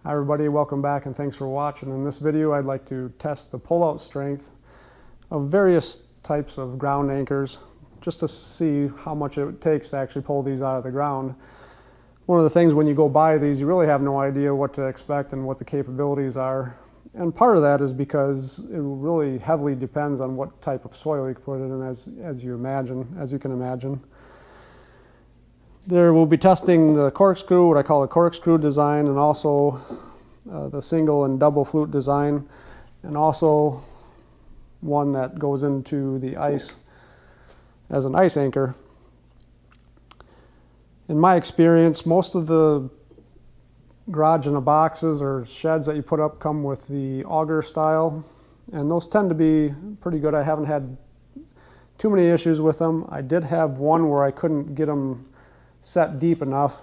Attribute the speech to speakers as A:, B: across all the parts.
A: Hi everybody, welcome back and thanks for watching. In this video I'd like to test the pull-out strength of various types of ground anchors just to see how much it takes to actually pull these out of the ground. One of the things when you go buy these, you really have no idea what to expect and what the capabilities are. And part of that is because it really heavily depends on what type of soil you put it in, as you can imagine. There we'll be testing the corkscrew, what I call a corkscrew design, and also the single and double flute design, and also one that goes into the ice as an ice anchor. In my experience, most of the garage in the boxes or sheds that you put up come with the auger style, and those tend to be pretty good. I haven't had too many issues with them. I did have one where I couldn't get them set deep enough,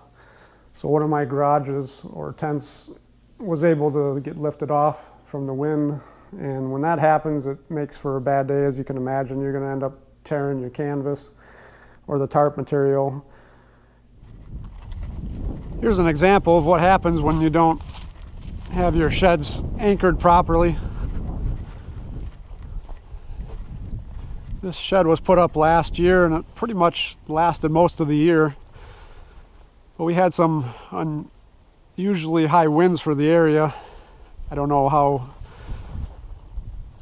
A: so one of my garages or tents was able to get lifted off from the wind, and when that happens it makes for a bad day. As you can imagine, you're going to end up tearing your canvas or the tarp material. Here's an example of what happens when you don't have your sheds anchored properly. This shed was put up last year and it pretty much lasted most of the year. But we had some unusually high winds for the area. I don't know how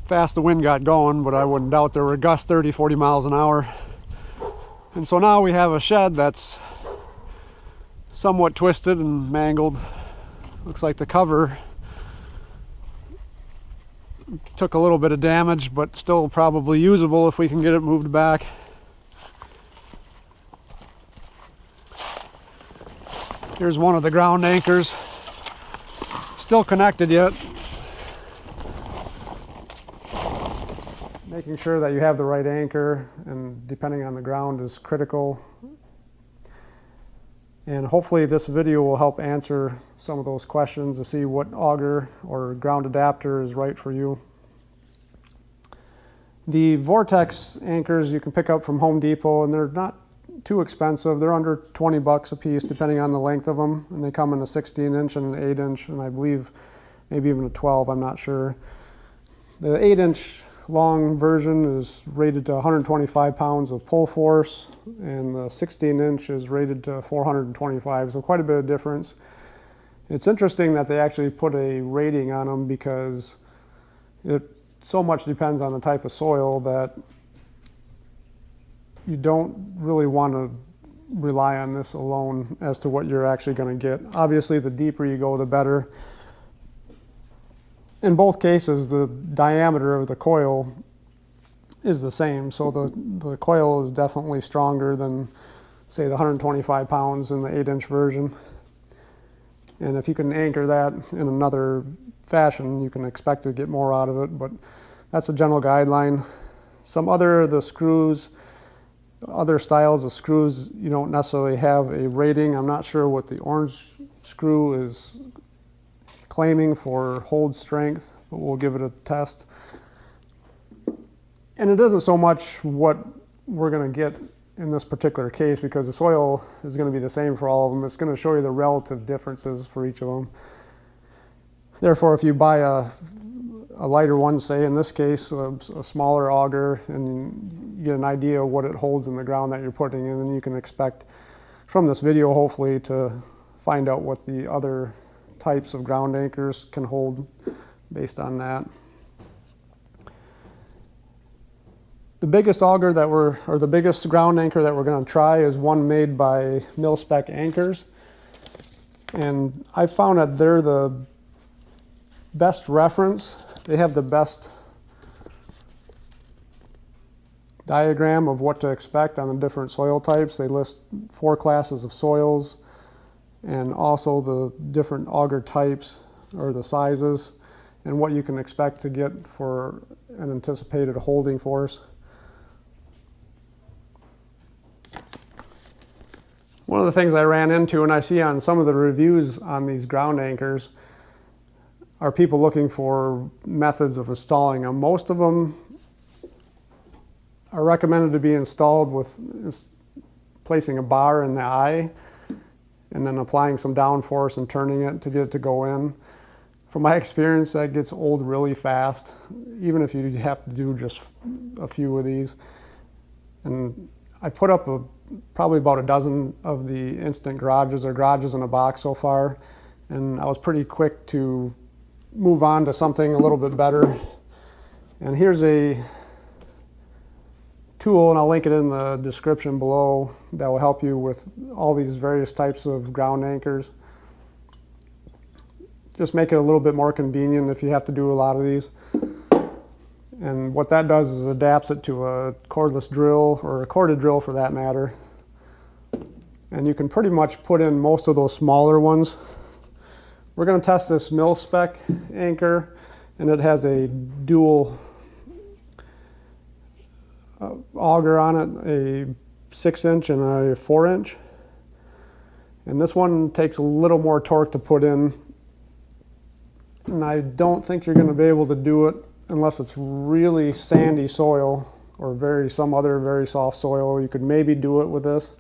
A: fast the wind got going, but I wouldn't doubt there were gusts 30-40 miles an hour. And so now we have a shed that's somewhat twisted and mangled. Looks like the cover took a little bit of damage, but still probably usable if we can get it moved back. Here's one of the ground anchors, still connected yet. Making sure that you have the right anchor, and depending on the ground, is critical. And hopefully this video will help answer some of those questions to see what auger or ground adapter is right for you. The Vortex anchors you can pick up from Home Depot, and they're not too expensive. They're under 20 bucks a piece depending on the length of them, and they come in a 16-inch and an 8-inch, and I believe maybe even a 12, I'm not sure. The 8-inch long version is rated to 125 pounds of pull force, and the 16-inch is rated to 425, so quite a bit of difference. It's interesting that they actually put a rating on them because it so much depends on the type of soil that you don't really want to rely on this alone as to what you're actually going to get. Obviously, the deeper you go, the better. In both cases, the diameter of the coil is the same, so the coil is definitely stronger than, say, the 125 pounds in the 8-inch version. And if you can anchor that in another fashion, you can expect to get more out of it, but that's a general guideline. Other styles of screws, you don't necessarily have a rating. I'm not sure what the orange screw is claiming for hold strength, but we'll give it a test. And it isn't so much what we're going to get in this particular case, because the soil is going to be the same for all of them. It's going to show you the relative differences for each of them. Therefore, if you buy a lighter one, say in this case a smaller auger, and you get an idea of what it holds in the ground that you're putting in, and you can expect from this video hopefully to find out what the other types of ground anchors can hold based on that. The biggest the biggest ground anchor that we're going to try is one made by Mil-Spec Anchors, and I found that they're the best reference. They have the best diagram of what to expect on the different soil types. They list 4 classes of soils and also the different auger types or the sizes and what you can expect to get for an anticipated holding force. One of the things I ran into, and I see on some of the reviews on these ground anchors, are people looking for methods of installing them. Most of them are recommended to be installed with placing a bar in the eye, and then applying some downforce and turning it to get it to go in. From my experience, that gets old really fast, even if you have to do just a few of these. And I put up probably about a dozen of the instant garages or garages in a box so far, and I was pretty quick to move on to something a little bit better. And here's a tool, and I'll link it in the description below, that will help you with all these various types of ground anchors. Just make it a little bit more convenient if you have to do a lot of these. And what that does is adapts it to a cordless drill, or a corded drill for that matter. And you can pretty much put in most of those smaller ones. We're going to test this mil-spec anchor, and it has a dual auger on it, a 6-inch and a 4-inch. And this one takes a little more torque to put in, and I don't think you're going to be able to do it unless it's really sandy soil or some other very soft soil. You could maybe do it with this,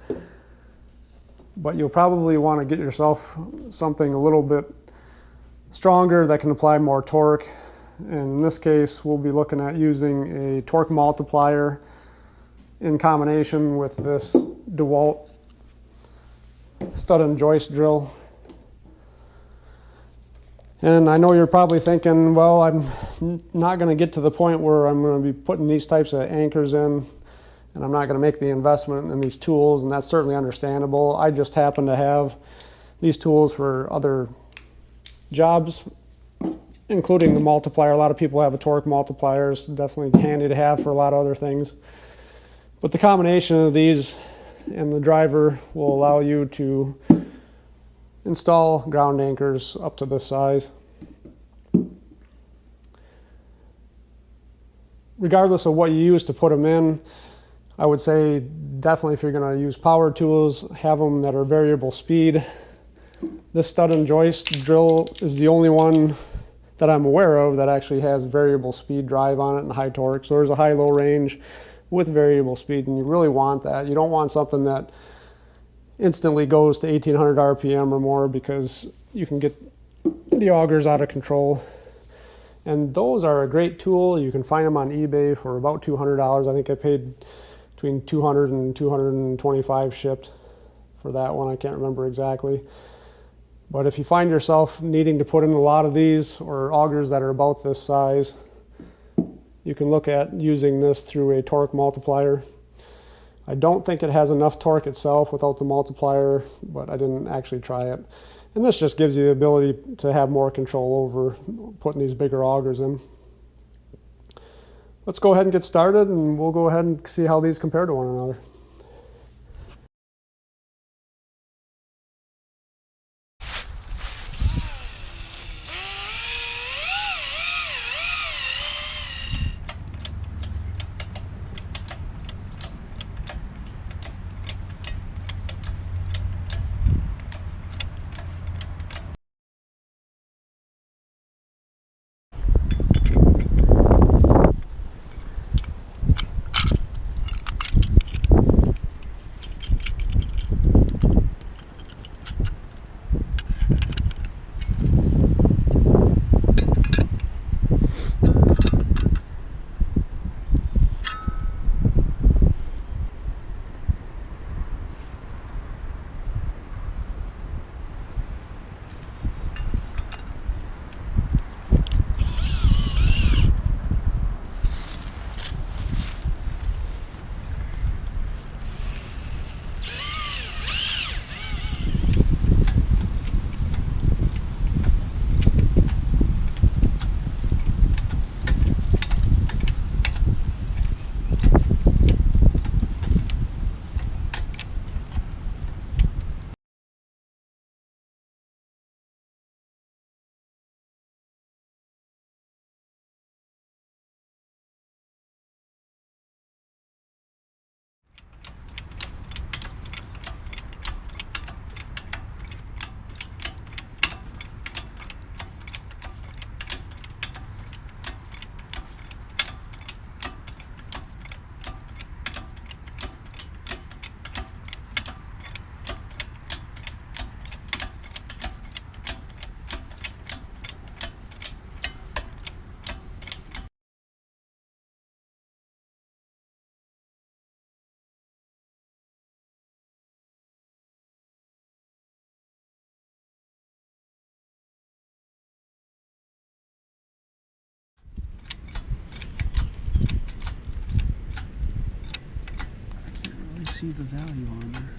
A: but you'll probably want to get yourself something a little bit stronger that can apply more torque. And in this case, we'll be looking at using a torque multiplier in combination with this DeWalt stud and joist drill. And I know you're probably thinking, well, I'm not going to get to the point where I'm going to be putting these types of anchors in, and I'm not going to make the investment in these tools, and that's certainly understandable. I just happen to have these tools for other jobs, including the multiplier. A lot of people have a torque multiplier. It's definitely handy to have for a lot of other things. But the combination of these and the driver will allow you to install ground anchors up to this size. Regardless of what you use to put them in, I would say definitely if you're going to use power tools, have them that are variable speed. This stud and joist drill is the only one that I'm aware of that actually has variable speed drive on it and high torque. So there's a high-low range with variable speed, and you really want that. You don't want something that instantly goes to 1800 RPM or more, because you can get the augers out of control. And those are a great tool. You can find them on eBay for about $200. I think I paid between $200 and $225 shipped for that one. I can't remember exactly. But if you find yourself needing to put in a lot of these, or augers that are about this size, you can look at using this through a torque multiplier. I don't think it has enough torque itself without the multiplier, but I didn't actually try it. And this just gives you the ability to have more control over putting these bigger augers in. Let's go ahead and get started, and we'll go ahead and see how these compare to one another.
B: see the value on there.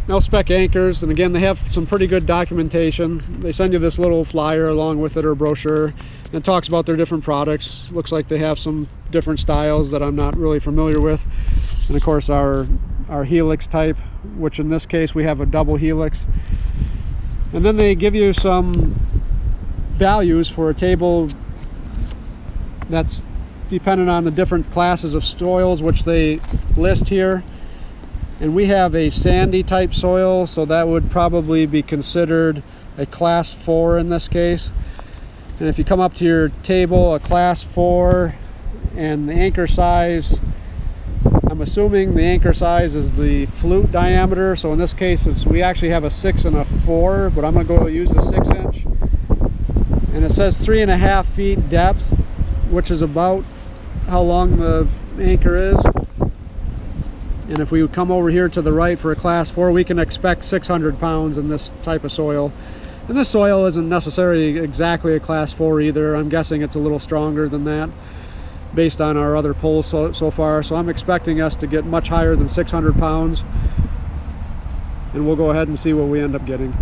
A: mil-spec anchors, and again, they have some pretty good documentation. They send you this little flyer along with it, or brochure, and it talks about their different products. Looks like they have some different styles that I'm not really familiar with, and of course our helix type, which in this case we have a double helix. And then they give you some values for a table that's dependent on the different classes of soils which they list here. And we have a sandy type soil, so that would probably be considered a class 4 in this case. And if you come up to your table, a class 4, and the anchor size, I'm assuming the anchor size is the flute diameter. So in this case, we actually have a 6 and a 4, but I'm going to go use the 6-inch. And it says 3.5 feet depth, which is about how long the anchor is. And if we come over here to the right for a class 4, we can expect 600 pounds in this type of soil. And this soil isn't necessarily exactly a class 4 either. I'm guessing it's a little stronger than that based on our other polls so far. So I'm expecting us to get much higher than 600 pounds. And we'll go ahead and see what we end up getting.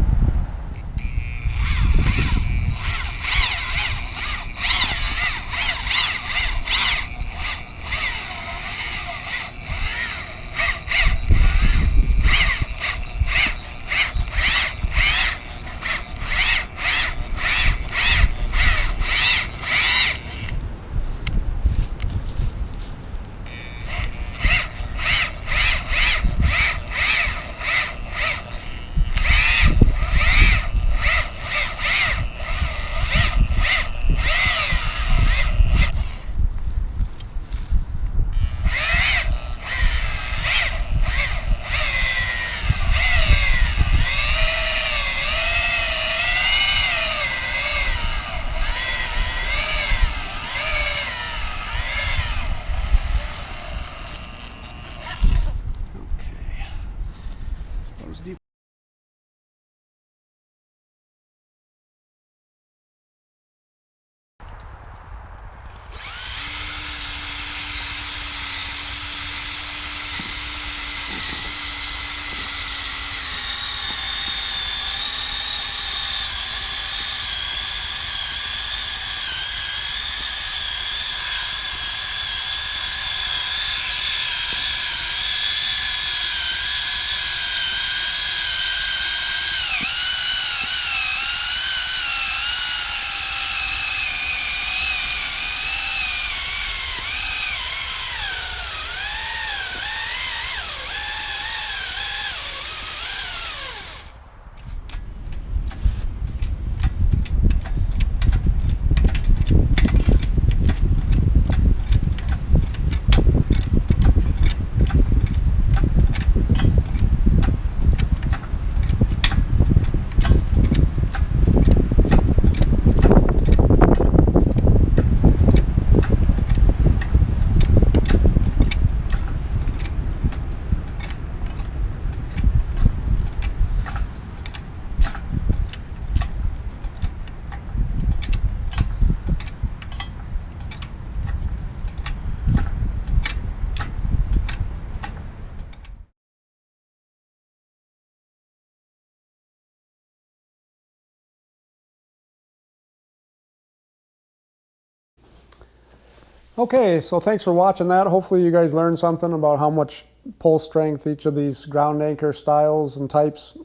A: Okay, so thanks for watching that. Hopefully you guys learned something about how much pull strength each of these ground anchor styles and types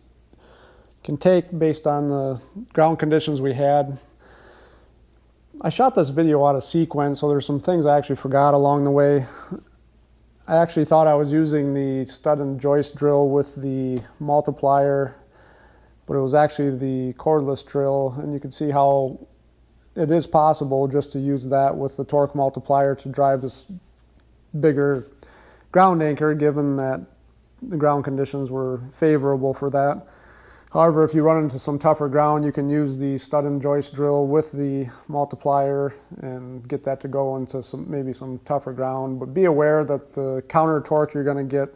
A: can take based on the ground conditions we had. I shot this video out of sequence, so there's some things I actually forgot along the way. I actually thought I was using the stud and joist drill with the multiplier, but it was actually the cordless drill, and you can see how it is possible just to use that with the torque multiplier to drive this bigger ground anchor, given that the ground conditions were favorable for that. However, if you run into some tougher ground, you can use the stud and joist drill with the multiplier and get that to go into maybe some tougher ground. But be aware that the counter torque you're going to get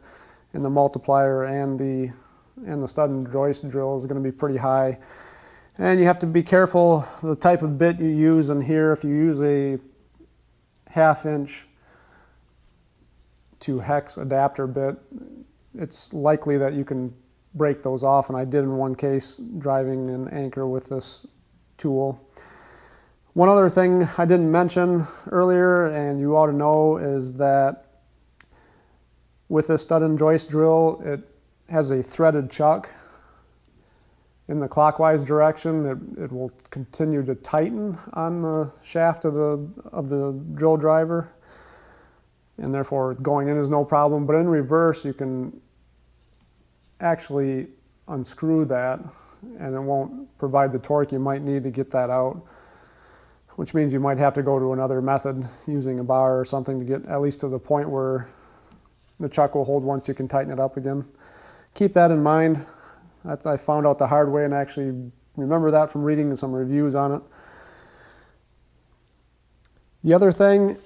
A: in the multiplier and the stud and joist drill is going to be pretty high. And you have to be careful the type of bit you use in here. If you use a 1/2 inch to hex adapter bit, it's likely that you can break those off, and I did in one case driving an anchor with this tool. One other thing I didn't mention earlier, and you ought to know, is that with this stud and joist drill, it has a threaded chuck. In the clockwise direction, it will continue to tighten on the shaft of the drill driver, and therefore going in is no problem. But in reverse, you can actually unscrew that, and it won't provide the torque you might need to get that out, which means you might have to go to another method using a bar or something to get at least to the point where the chuck will hold once you can tighten it up again. Keep that in mind. I found out the hard way, and actually remember that from reading some reviews on it. The other thing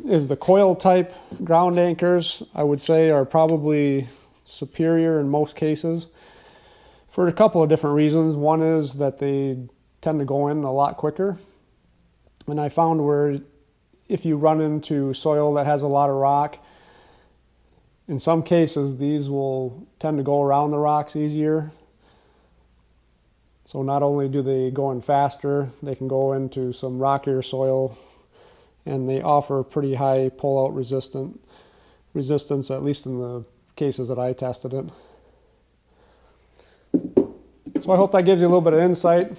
A: is the coil type ground anchors, I would say, are probably superior in most cases for a couple of different reasons. One is that they tend to go in a lot quicker, and I found where if you run into soil that has a lot of rock, in some cases these will tend to go around the rocks easier. So not only do they go in faster, they can go into some rockier soil, and they offer pretty high pull-out resistance, at least in the cases that I tested it. So I hope that gives you a little bit of insight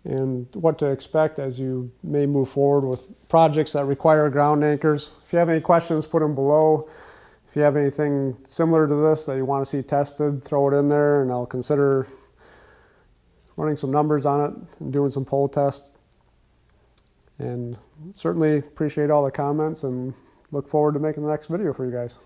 A: and what to expect as you may move forward with projects that require ground anchors. If you have any questions, put them below. If you have anything similar to this that you want to see tested, throw it in there, and I'll consider running some numbers on it and doing some pull tests. And certainly appreciate all the comments and look forward to making the next video for you guys.